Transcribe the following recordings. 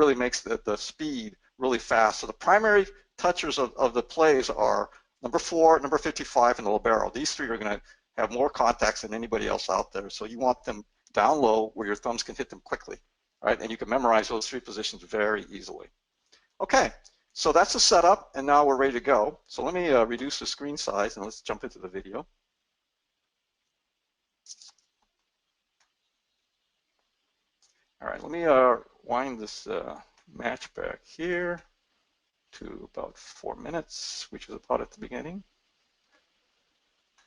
really makes the speed really fast. So the primary touchers of the plays are number 4, number 55, and the libero. These three are going to have more contacts than anybody else out there. So you want them down low where your thumbs can hit them quickly, right? And you can memorize those three positions very easily. Okay, so that's the setup, and now we're ready to go. So let me reduce the screen size, and let's jump into the video. All right, let me wind this match back here to about 4 minutes, which was about at the beginning.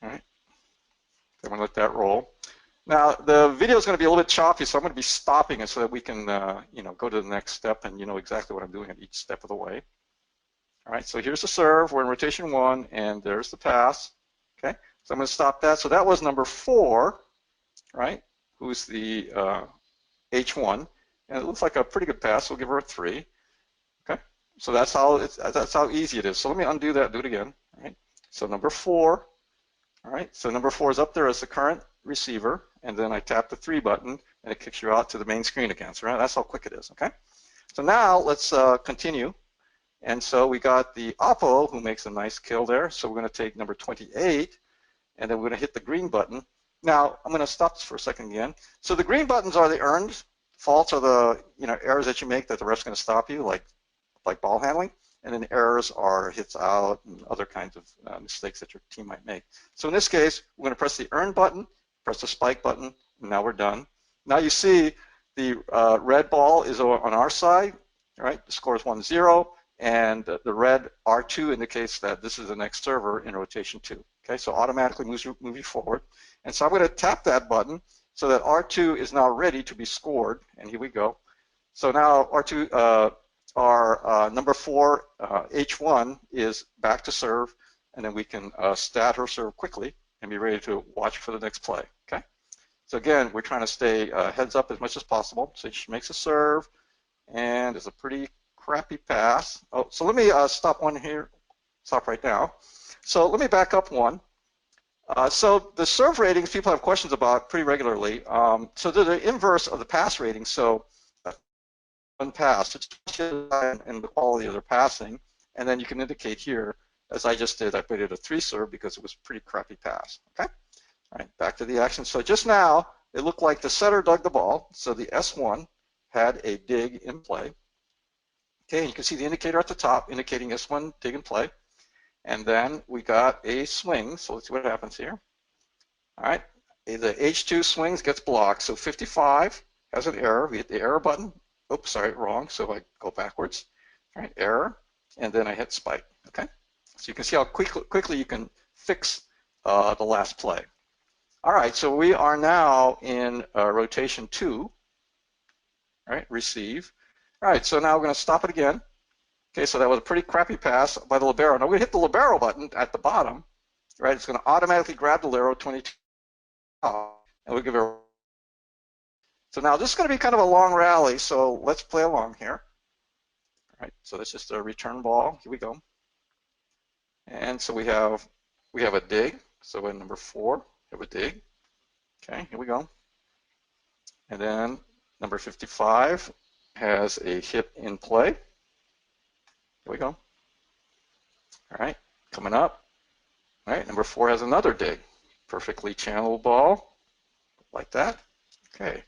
All right, I'm going to let that roll. Now, the video is going to be a little bit choppy, so I'm going to be stopping it so that we can go to the next step and you know exactly what I'm doing at each step of the way. All right, so here's the serve. We're in rotation 1, and there's the pass. Okay, so I'm going to stop that. So that was number 4, right, who's the H1, and it looks like a pretty good pass. We'll give her a 3. Okay, so that's how easy it is. So let me undo that. Do it again. All right. So number 4. All right. So number 4 is up there as the current receiver, and then I tap the 3 button, and it kicks you out to the main screen again. So that's how quick it is. Okay. So now let's continue. And so we got the oppo who makes a nice kill there. So we're going to take number 28, and then we're going to hit the green button. Now I'm going to stop this for a second again. So the green buttons are the earned. Faults are the errors that you make that the ref's going to stop you, like ball handling. And then errors are hits out and other kinds of mistakes that your team might make. So in this case, we're going to press the earn button, press the spike button, and now we're done. Now you see the red ball is on our side, right? The score is 1-0. And the red R2 indicates that this is the next server in rotation 2. Okay, so automatically moves you forward. And so I'm going to tap that button so that R2 is now ready to be scored. And here we go. So now R2, our number 4 H1 is back to serve, and then we can stat her serve quickly and be ready to watch for the next play. Okay. So again, we're trying to stay heads up as much as possible. So she makes a serve, and it's a pretty crappy pass. Oh, so let me stop one here. Stop right now. So let me back up one. So the serve ratings people have questions about pretty regularly. So they're the inverse of the pass rating. So one pass, it's and the quality of their passing, and then you can indicate here, as I just did, I put it a 3 serve because it was a pretty crappy pass. Okay. All right. Back to the action. So just now it looked like the setter dug the ball. So the S1 had a dig in play. Okay, and you can see the indicator at the top indicating S1 dig and play. And then we got a swing, so let's see what happens here. All right, the H2 swings, gets blocked. So 55 has an error. We hit the error button. Oops, sorry, wrong. So I go backwards. All right, error, and then I hit spike. Okay, so you can see how quickly you can fix the last play. All right, so we are now in rotation 2. All right, receive. All right, so now we're going to stop it again. Okay, so that was a pretty crappy pass by the libero. Now we hit the libero button at the bottom, right? It's going to automatically grab the libero 22, and we'll give it. So now this is going to be kind of a long rally, so let's play along here. All right, so that's just a return ball. Here we go. And so we have a dig. So in number 4, we have a dig. Okay, here we go. And then number 55 has a hit in play. Here we go. All right, coming up. All right, number 4 has another dig. Perfectly channeled ball, like that. Okay,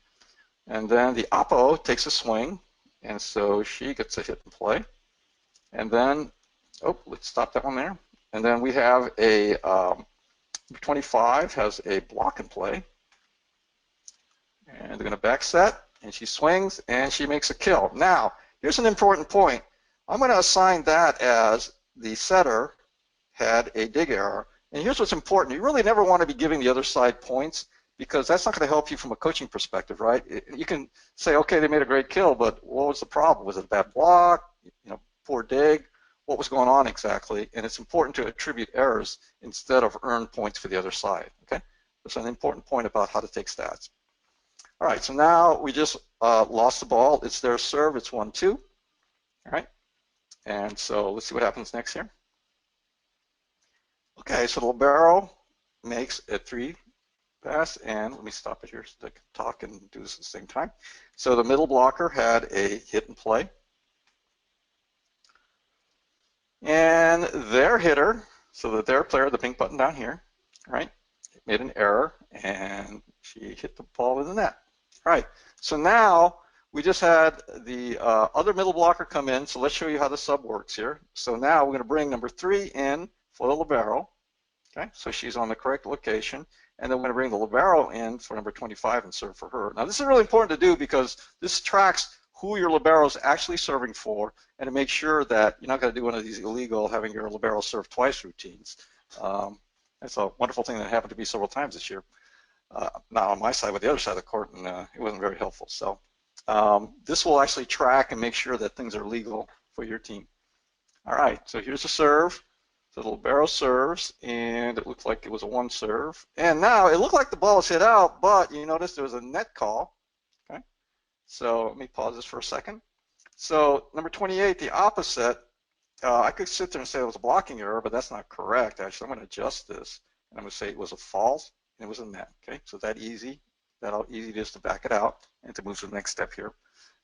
and then the oppo takes a swing, and so she gets a hit in play. And then, oh, let's stop that one there. And then we have a 25 has a block in play. And they're going to back set, and she swings, and she makes a kill. Now, here's an important point. I'm going to assign that as the setter had a dig error. And here's what's important. You really never want to be giving the other side points because that's not going to help you from a coaching perspective, right? You can say, okay, they made a great kill, but what was the problem? Was it a bad block? Poor dig? What was going on exactly? And it's important to attribute errors instead of earn points for the other side, okay? That's an important point about how to take stats. All right, so now we just lost the ball. It's their serve. It's 1-2. All right, and so let's see what happens next here. Okay, so the libero makes a 3 pass, and let me stop it here so I can talk and do this at the same time. So the middle blocker had a hit and play. And their hitter, so that their player, the pink button down here, right, made an error, and she hit the ball in the net. All right, so now we just had the other middle blocker come in, so let's show you how the sub works here. So now we're going to bring number 3 in for the libero. Okay, so she's on the correct location, and then we're going to bring the libero in for number 25 and serve for her. Now this is really important to do because this tracks who your libero is actually serving for, and to make sure that you're not going to do one of these illegal having your libero serve twice routines. That's a wonderful thing that happened to me several times this year. Not on my side, but the other side of the court, and it wasn't very helpful. So this will actually track and make sure that things are legal for your team. All right, so here's the serve. So the libero serves, and it looked like it was a 1 serve. And now it looked like the ball was hit out, but you notice there was a net call. Okay, so let me pause this for a second. So number 28, the opposite, I could sit there and say it was a blocking error, but that's not correct. Actually, I'm going to adjust this, and I'm going to say it was a false, and it was a net. Okay, so that easy. How easy it is to back it out and to move to the next step here.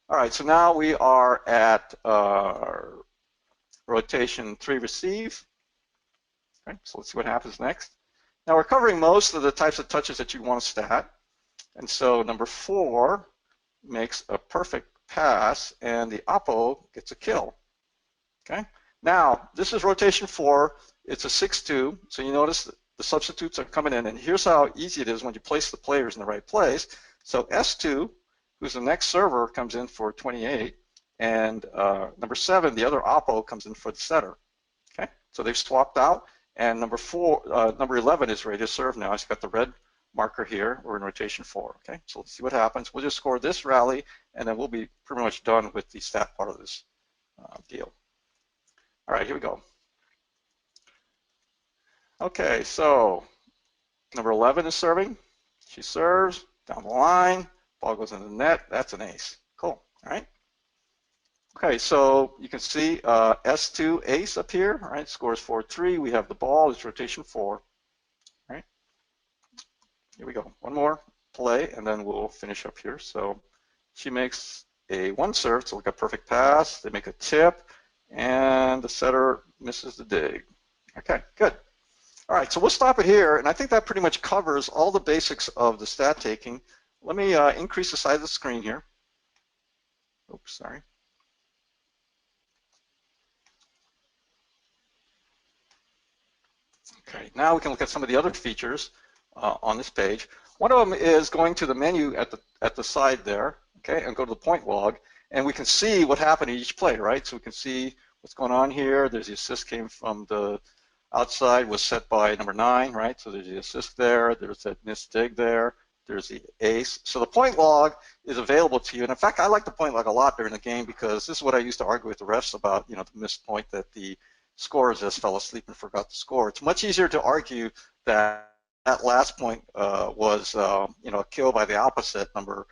All right, so now we are at rotation 3 receive. Okay, so let's see what happens next. Now we're covering most of the types of touches that you want to stat. And so number 4 makes a perfect pass, and the oppo gets a kill. Okay. Now this is rotation 4. It's a 6-2. So you notice the substitutes are coming in, and here's how easy it is when you place the players in the right place. So S2, who's the next server, comes in for 28, and number 7, the other oppo, comes in for the setter. Okay. So they've swapped out. And number 11 is ready to serve now. It's got the red marker here. We're in rotation 4. Okay, so let's see what happens. We'll just score this rally, and then we'll be pretty much done with the stat part of this deal. All right, here we go. Okay, so number 11 is serving. She serves down the line. Ball goes in the net. That's an ace. Cool. All right. Okay, so you can see S2 ace up here, all right, scores 4-3. We have the ball, it's rotation 4, all right? Here we go, one more play, and then we'll finish up here. So she makes a 1 serve, so like a perfect pass. They make a tip, and the setter misses the dig. Okay, good. All right, so we'll stop it here, and I think that pretty much covers all the basics of the stat taking. Let me increase the size of the screen here. Oops, sorry. Okay, now we can look at some of the other features on this page. One of them is going to the menu at the side there, okay, and go to the point log, and we can see what happened in each play, right? So we can see what's going on here. There's the assist came from the outside, was set by number 9, right? So there's the assist there. There's that missed dig there. There's the ace. So the point log is available to you. And in fact, I like the point log a lot during the game because this is what I used to argue with the refs about, you know, the missed point that the scorers just fell asleep and forgot to score. It's much easier to argue that that last point was, you know, a kill by the opposite, number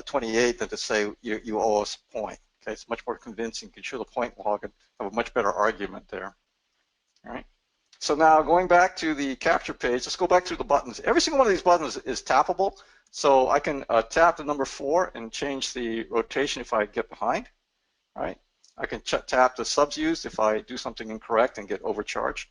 28, than to say you owe us a point. Okay, it's much more convincing. You can show the point log and have a much better argument there. All right. So now going back to the capture page, let's go back to the buttons. Every single one of these buttons is tappable. So I can tap the number 4 and change the rotation if I get behind. All right. I can tap the subs used if I do something incorrect and get overcharged.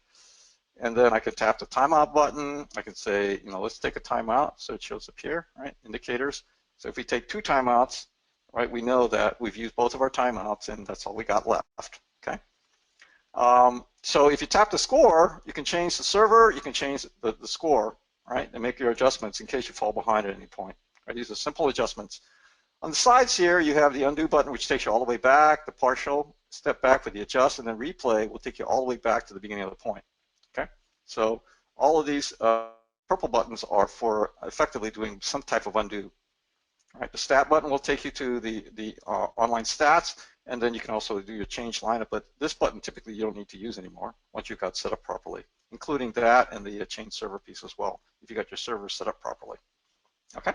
And then I can tap the timeout button. I can say, you know, let's take a timeout. So it shows up here, right? Indicators. So if we take 2 timeouts, right, we know that we've used both of our timeouts and that's all we got left, okay? So if you tap the score, you can change the server, you can change the score, right? And make your adjustments in case you fall behind at any point, right? These are simple adjustments. On the sides here, you have the undo button, which takes you all the way back, the partial, step back for the adjust, and then replay will take you all the way back to the beginning of the point, okay? So all of these purple buttons are for effectively doing some type of undo. All right, the stat button will take you to the online stats, and then you can also do your change lineup, but this button typically you don't need to use anymore once you've got set up properly, including that and the change server piece as well, if you got your server set up properly, okay?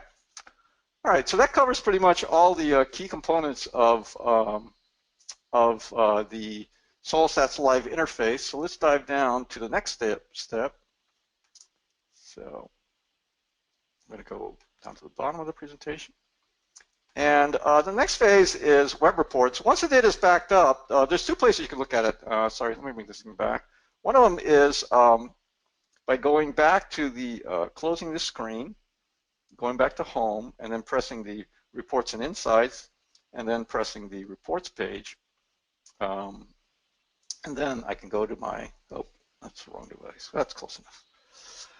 All right, so that covers pretty much all the key components of the SoloStats Live interface. So let's dive down to the next step. So I'm going to go down to the bottom of the presentation. And the next phase is web reports. Once the data is backed up, there's two places you can look at it. Sorry, let me bring this thing back. One of them is by going back to the closing the screen, going back to home, and then pressing the reports and insights, and then pressing the reports page. And then I can go to my, oh, that's the wrong device. That's close enough.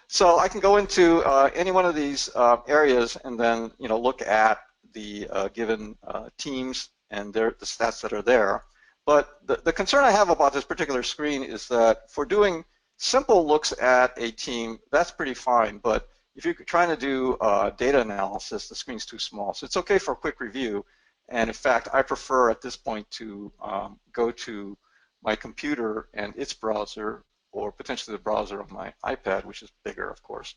So I can go into any one of these areas and then look at the given teams and the stats that are there. But the concern I have about this particular screen is that for doing simple looks at a team, that's pretty fine. But if you're trying to do data analysis, the screen's too small. So it's okay for a quick review. And in fact, I prefer at this point to go to my computer and its browser, or potentially the browser of my iPad, which is bigger, of course,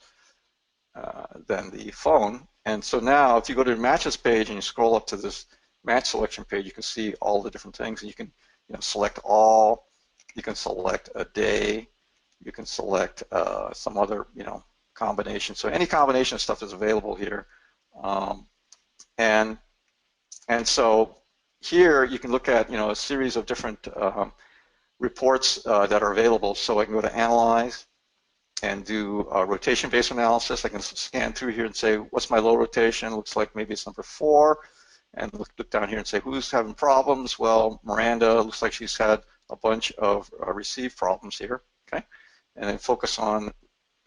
than the phone. And so now, if you go to the matches page and you scroll up to this match selection page, you can see all the different things. And you can select all, you can select a day, you can select some other combination. So any combination of stuff is available here. And so here you can look at a series of different reports that are available. So I can go to Analyze and do rotation-based analysis. I can scan through here and say, what's my low rotation? Looks like maybe it's number 4. And look down here and say, who's having problems? Well, Miranda looks like she's had a bunch of receive problems here. Okay, and then focus on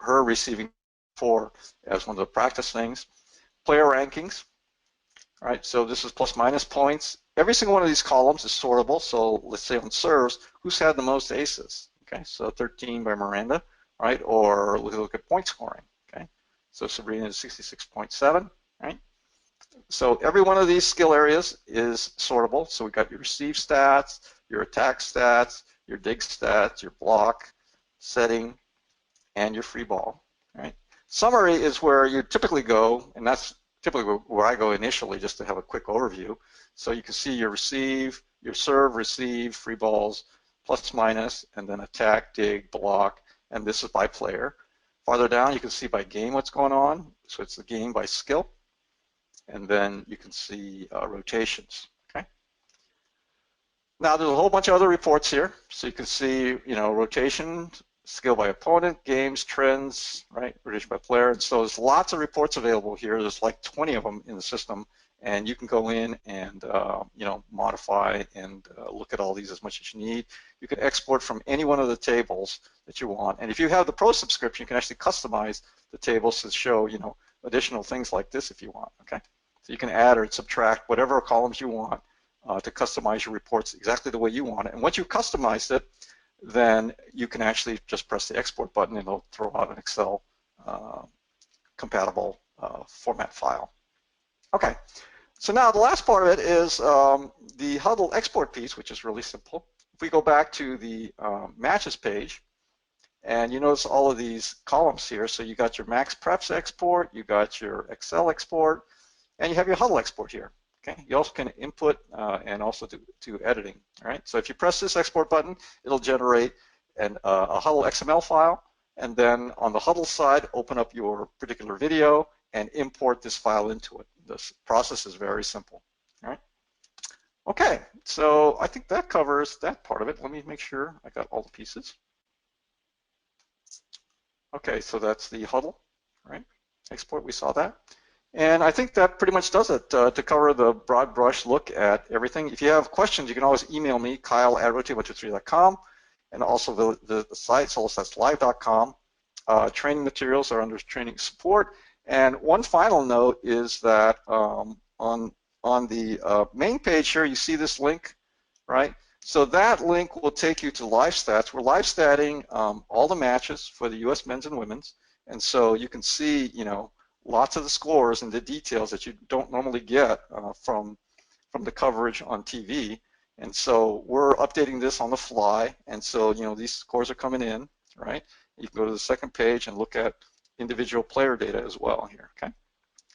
her receiving 4 as one of the practice things. Player rankings. All right, so this is plus minus points. Every single one of these columns is sortable. So let's say on serves, who's had the most aces? Okay, so 13 by Miranda, right? Or look at point scoring. Okay, so Sabrina is 66.7, right? So every one of these skill areas is sortable. So we've got your receive stats, your attack stats, your dig stats, your block, setting, and your free ball, right? Summary is where you typically go, and that's typically where I go initially, just to have a quick overview. So you can see your receive, your serve, receive, free balls, plus minus, and then attack, dig, block, and this is by player. Farther down, you can see by game what's going on. So it's the game by skill. And then you can see rotations, okay? Now there's a whole bunch of other reports here. So you can see, rotation, skill by opponent, games, trends, right? Rotation by player. And so there's lots of reports available here. There's like 20 of them in the system. And you can go in and, modify and look at all these as much as you need. You can export from any one of the tables that you want. And if you have the Pro subscription, you can actually customize the tables to show, additional things like this if you want, okay? So you can add or subtract whatever columns you want to customize your reports exactly the way you want it. And once you've customized it, then you can actually just press the export button and it'll throw out an Excel compatible format file. Okay, so now the last part of it is the Huddle export piece, which is really simple. If we go back to the matches page, and you notice all of these columns here. So you got your Max Preps export, you got your Excel export, and you have your Huddle export here. Okay, you also can input and also do editing. All right, so if you press this export button, it'll generate a Huddle XML file, and then on the Huddle side, open up your particular video and import this file into it. This process is very simple. All right. Okay, so I think that covers that part of it. Let me make sure I got all the pieces. Okay, so that's the Huddle, right? Export, we saw that. And I think that pretty much does it to cover the broad brush look at everything. If you have questions, you can always email me, kyle@rotate123.com, and also the site, solostatslive.com. Training materials are under training support. And one final note is that on the main page here, you see this link, right? So that link will take you to live stats. We're live statting all the matches for the U.S. men's and women's, and so you can see, lots of the scores and the details that you don't normally get from the coverage on TV. And so we're updating this on the fly, and so these scores are coming in, right? You can go to the second page and look at individual player data as well here. Okay,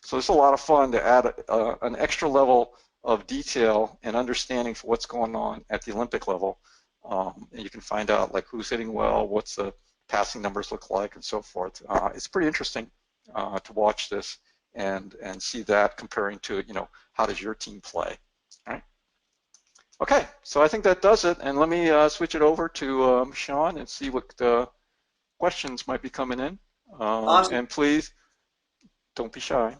so it's a lot of fun to add an extra level of detail and understanding for what's going on at the Olympic level. And you can find out like who's hitting well, what's the passing numbers look like, and so forth. It's pretty interesting, to watch this and see that comparing to, how does your team play. All right. Okay, so I think that does it, and let me switch it over to Sean and see what questions might be coming in. Awesome. And please don't be shy.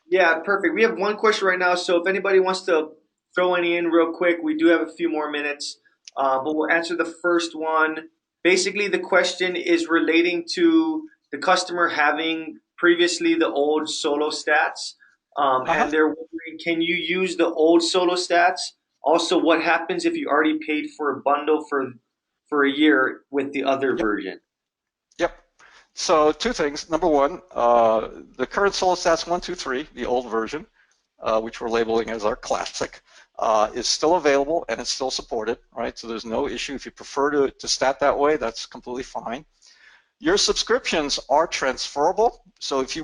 Yeah, perfect. We have one question right now, so if anybody wants to throw any in real quick, we do have a few more minutes, but we'll answer the first one. Basically, the question is relating to the customer having previously the old SoloStats, Uh-huh. and they're wondering, can you use the old SoloStats? Also, what happens if you already paid for a bundle for a year with the other Yep. version? Yep. So two things. Number one, the current SoloStats 123, the old version, which we're labeling as our classic, is still available and it's still supported, right? So there's no issue. If you prefer to stat that way, that's completely fine. Your subscriptions are transferable. So if you